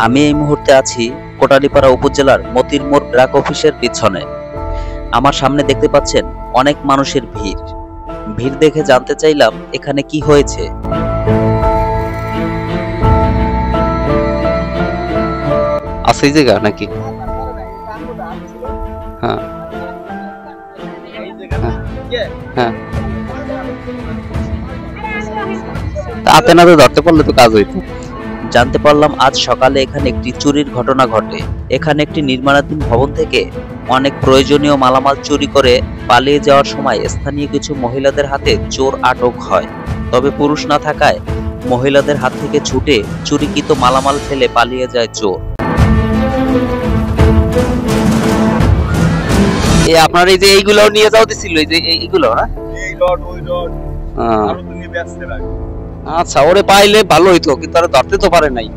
আমি এই মুহূর্তে আছি কোটালীপাড়া উপজেলার মতির মোড় ব্র্যাক অফিসের পিছনে। আমার সামনে দেখতে পাচ্ছেন অনেক মানুষের ভিড়। ভিড় দেখে জানতে চাইলাম এখানে কি হয়েছে। আছে এই জায়গা নাকি? হ্যাঁ হ্যাঁ, হাতে নাতে ধরতে পারলে তো কাজ হইতো। জানতে পারলাম আজ সকালে এখানে একটি চুরির ঘটনা ঘটে। এখানে একটি নির্মাণাধীন ভবন থেকে অনেক প্রয়োজনীয় মালামাল চুরি করে পালিয়ে যাওয়ার সময় স্থানীয় কিছু মহিলাদের হাতে চোর আটক হয়। তবে পুরুষ না থাকায় মহিলাদের হাত থেকে ছুটে চুরিকৃত মালামাল ফেলে পালিয়ে যায় চোর। এই আপনার এই যে এইগুলো নিয়ে যাওয়া ছিল, এই যে এইগুলো না, এই রড ওই রড হ্যাঁ। আরো তুমি ব্যস্ত রাখ। আচ্ছা, ওরে পাইলে ভালো হইতো, কিন্তু আর ধরতে তো পারে নাই।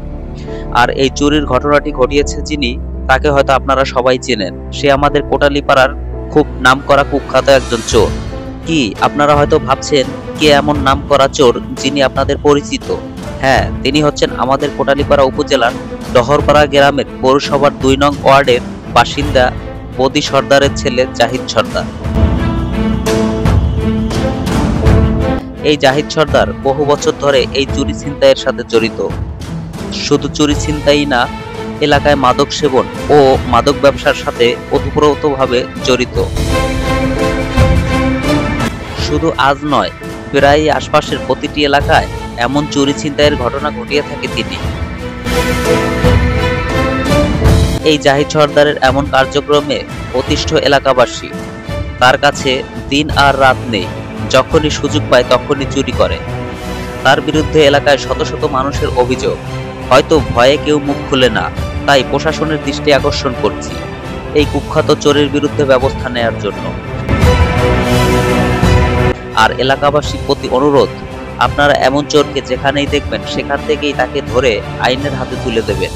আর এই চুরির ঘটনাটি ঘটিয়েছে যিনি, তাকে হয়তো আপনারা সবাই চেনেন। সে আমাদের কোটালীপাড়ার খুব নামকরা কুখ্যাত একজন চোর। কি আপনারা হয়তো ভাবছেন কে এমন নামকরা চোর যিনি আপনাদের পরিচিত? হ্যাঁ, তিনি হচ্ছেন আমাদের কোটালীপাড়া উপজেলার ডহরপাড়া গ্রামের পৌরসভার ২ নং ওয়ার্ডের বাসিন্দা বদি সর্দারের ছেলে জাহিদ সর্দার। এই জাহিদ সর্দার বহু বছর ধরে এই চুরি ছিনতাইয়ের সাথে জড়িত। শুধু চুরি ছিনতাই না, এলাকায় মাদক সেবন ও মাদক ব্যবসার সাথে ওতপ্রোতভাবে জড়িত। শুধু আজ নয়, প্রায় আশপাশের প্রতিটি এলাকায় এমন চুরি ছিনতাইয়ের ঘটনা ঘটিয়ে থাকে তিনি। এই জাহিদ সর্দারের এমন কার্যক্রমে অতিষ্ঠ এলাকাবাসী। তার কাছে দিন আর রাত নেই, যখনই সুযোগ পায় তখনই চুরি করে। তার বিরুদ্ধে এলাকায় শত শত মানুষের অভিযোগ। হয়তো ভয়ে কেউ মুখ খুলে না, তাই প্রশাসনের দৃষ্টি আকর্ষণ করছি এই কুখ্যাত চোরের বিরুদ্ধে ব্যবস্থা নেয়ার জন্য। আর এলাকাবাসীর প্রতি অনুরোধ, আপনারা এমন চোরকে যেখানেই দেখবেন সেখান থেকেই তাকে ধরে আইনের হাতে তুলে দেবেন।